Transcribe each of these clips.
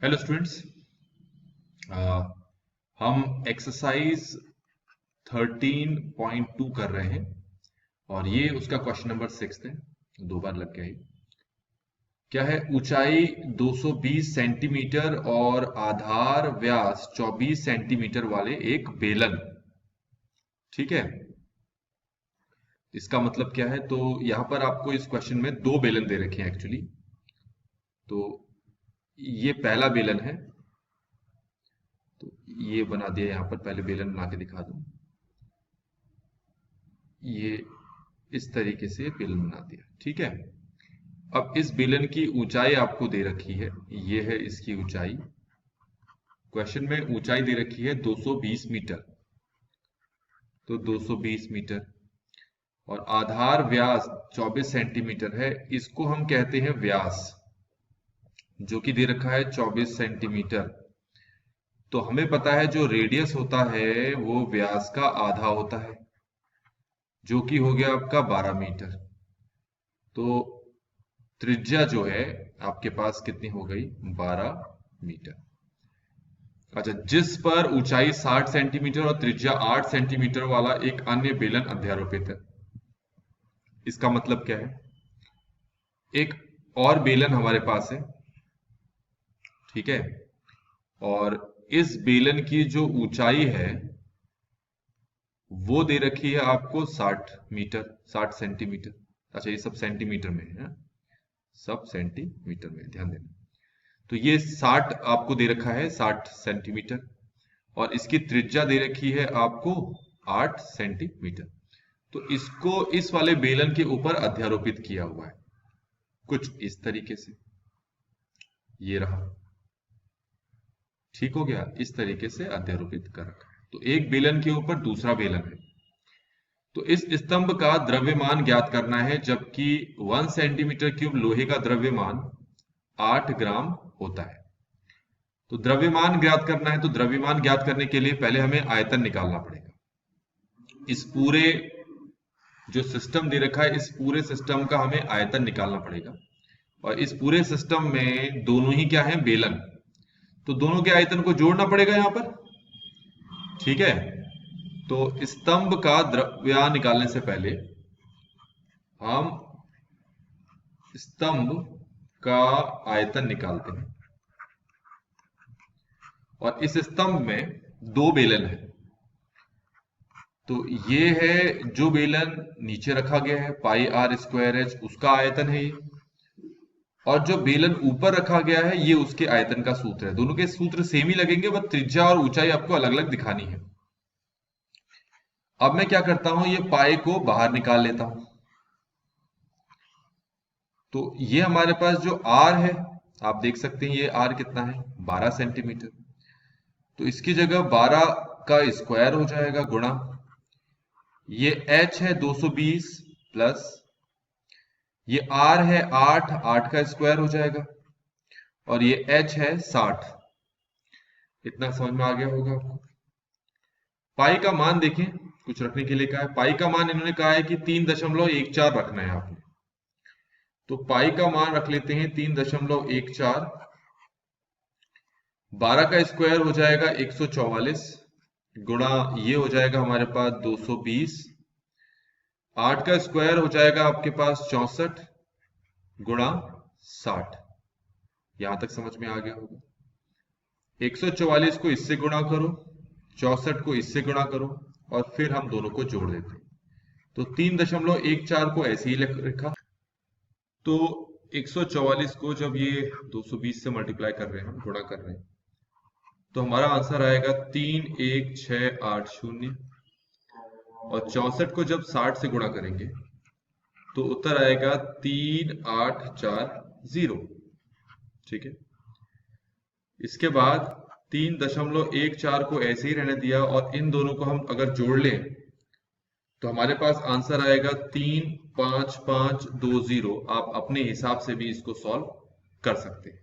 Hello students. हम exercise 13.2 कर रहे हैं और ये उसका क्वेश्चन नंबर 6 है। दो बार लग गया ये। क्या है? ऊंचाई 220 सेंटीमीटर और आधार व्यास 24 सेंटीमीटर वाले एक बेलन। ठीक है, इसका मतलब क्या है? तो यहां पर आपको इस क्वेश्चन में दो बेलन दे रखे हैं एक्चुअली। तो ये पहला बेलन है, तो ये बना दिया। यहां पर पहले बेलन बना के दिखा दूं। ये इस तरीके से बेलन बना दिया। ठीक है, अब इस बेलन की ऊंचाई आपको दे रखी है। ये है इसकी ऊंचाई। क्वेश्चन में ऊंचाई दे रखी है 220 मीटर, तो 220 मीटर और आधार व्यास 24 सेंटीमीटर है। इसको हम कहते हैं व्यास, जो कि दे रखा है 24 सेंटीमीटर। तो हमें पता है जो रेडियस होता है वो व्यास का आधा होता है, जो कि हो गया आपका 12 मीटर। तो त्रिज्या जो है आपके पास कितनी हो गई? 12 मीटर। अच्छा, जिस पर ऊंचाई 60 सेंटीमीटर और त्रिज्या 8 सेंटीमीटर वाला एक अन्य बेलन अध्यारोपित है। इसका मतलब क्या है? एक और बेलन हमारे पास है, ठीक है, और इस बेलन की जो ऊंचाई है वो दे रखी है आपको 60 मीटर, 60 सेंटीमीटर। अच्छा, ये सब सेंटीमीटर में है, सब सेंटीमीटर में, ध्यान देना। तो ये 60 आपको दे रखा है, 60 सेंटीमीटर, और इसकी त्रिज्या दे रखी है आपको 8 सेंटीमीटर। तो इसको इस वाले बेलन के ऊपर अध्यारोपित किया हुआ है कुछ इस तरीके से। ये रहा, ठीक हो गया। इस तरीके से अध्यारोपित कर रखा है। तो एक बेलन के ऊपर दूसरा बेलन है। तो इस स्तंभ का द्रव्यमान ज्ञात करना है, जबकि 1 सेंटीमीटर क्यूब लोहे का द्रव्यमान 8 ग्राम होता है। तो द्रव्यमान ज्ञात करना है, तो द्रव्यमान ज्ञात करने के लिए पहले हमें आयतन निकालना पड़ेगा। इस पूरे जो सिस्टम दे रखा है, इस पूरे सिस्टम का हमें आयतन निकालना पड़ेगा। और इस पूरे सिस्टम में दोनों ही क्या है? बेलन। तो दोनों के आयतन को जोड़ना पड़ेगा यहां पर। ठीक है, तो स्तंभ का द्रव्यमान निकालने से पहले हम स्तंभ का आयतन निकालते हैं। और इस स्तंभ में दो बेलन है। तो ये है जो बेलन नीचे रखा गया है, पाई आर स्क्वायर एच, उसका आयतन है ये। और जो बेलन ऊपर रखा गया है, ये उसके आयतन का सूत्र है। दोनों के सूत्र सेम ही लगेंगे, बस त्रिज्या और ऊंचाई आपको अलग अलग दिखानी है। अब मैं क्या करता हूं, ये पाई को बाहर निकाल लेता हूं। तो ये हमारे पास जो आर है, आप देख सकते हैं ये आर कितना है? 12 सेंटीमीटर। तो इसकी जगह 12 का स्क्वायर हो जाएगा गुणा, ये h है 220 प्लस ये r है 8, 8 का स्क्वायर हो जाएगा, और ये h है 60। इतना समझ में आ गया होगा आपको। पाई का मान देखें, कुछ रखने के लिए कहा है। पाई का मान इन्होंने कहा है कि 3.14 रखना है आपने। तो पाई का मान रख लेते हैं 3.14। 12 का स्क्वायर हो जाएगा 144 गुणा ये हो जाएगा हमारे पास 220। 8 का स्क्वायर हो जाएगा आपके पास 64 गुणा 60। यहां तक समझ में आ गया होगा। 144 को इससे गुणा करो, 64 को इससे गुणा करो, और फिर हम दोनों को जोड़ देते हैं। तो 3.14 को ऐसे ही लिखा। तो 144 को जब ये 220 से मल्टीप्लाई कर रहे हैं, हम गुणा कर रहे हैं, तो हमारा आंसर आएगा 31680। और 64 को जब 60 से गुणा करेंगे तो उत्तर आएगा 3840। ठीक है, इसके बाद 3.14 को ऐसे ही रहने दिया, और इन दोनों को हम अगर जोड़ लें तो हमारे पास आंसर आएगा 35520। आप अपने हिसाब से भी इसको सॉल्व कर सकते हैं।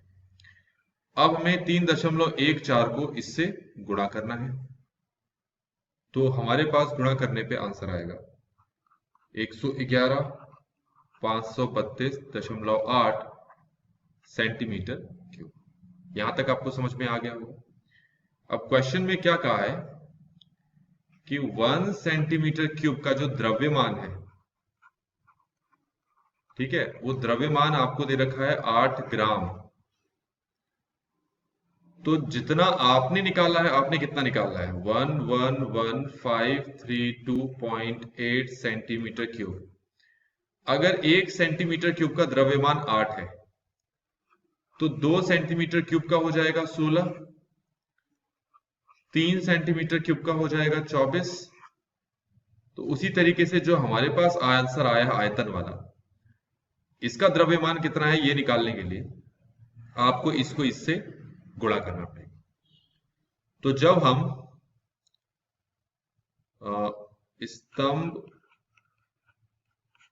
अब हमें 3.14 को इससे गुणा करना है। तो हमारे पास गुणा करने पे आंसर आएगा 111 532.8 सेंटीमीटर क्यूब। यहां तक आपको समझ में आ गया होगा। अब क्वेश्चन में क्या कहा है कि 1 सेंटीमीटर क्यूब का जो द्रव्यमान है, ठीक है, वो द्रव्यमान आपको दे रखा है 8 ग्राम। तो जितना आपने निकाला है, आपने कितना निकाला है 111,532.8 सेंटीमीटर क्यूब। अगर 1 सेंटीमीटर क्यूब का द्रव्यमान 8 है तो 2 सेंटीमीटर क्यूब का हो जाएगा 16, 3 सेंटीमीटर क्यूब का हो जाएगा 24। तो उसी तरीके से जो हमारे पास आंसर आया है आयतन वाला, इसका द्रव्यमान कितना है ये निकालने के लिए आपको इसको इससे गुणा करना पड़ेगा। तो जब हम स्तंभ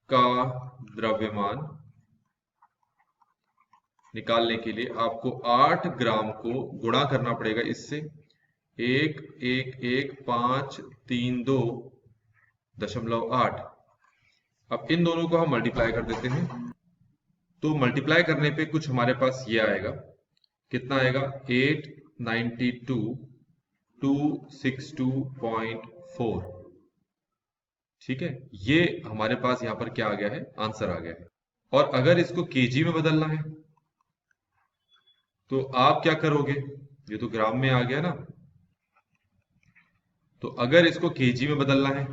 का द्रव्यमान निकालने के लिए आपको 8 ग्राम को गुणा करना पड़ेगा इससे 1,11,532.8। अब इन दोनों को हम मल्टीप्लाई कर देते हैं। तो मल्टीप्लाई करने पे कुछ हमारे पास ये आएगा, कितना आएगा 892,262.4। ठीक है, ये हमारे पास यहां पर क्या आ गया है, आंसर आ गया है। और अगर इसको केजी में बदलना है तो आप क्या करोगे, ये तो ग्राम में आ गया ना, तो अगर इसको केजी में बदलना है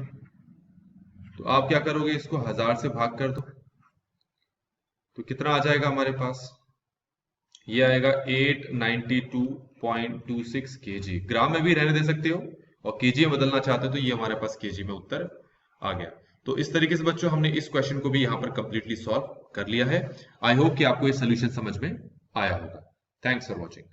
तो आप क्या करोगे, इसको 1000 से भाग कर दो। तो कितना आ जाएगा हमारे पास, ये आएगा 892.26 केजी। ग्राम में भी रहने दे सकते हो और केजी में बदलना चाहते हो तो ये हमारे पास केजी में उत्तर आ गया। तो इस तरीके से बच्चों हमने इस क्वेश्चन को भी यहां पर कंप्लीटली सॉल्व कर लिया है। आई होप कि आपको ये सोल्यूशन समझ में आया होगा। Thanks for watching.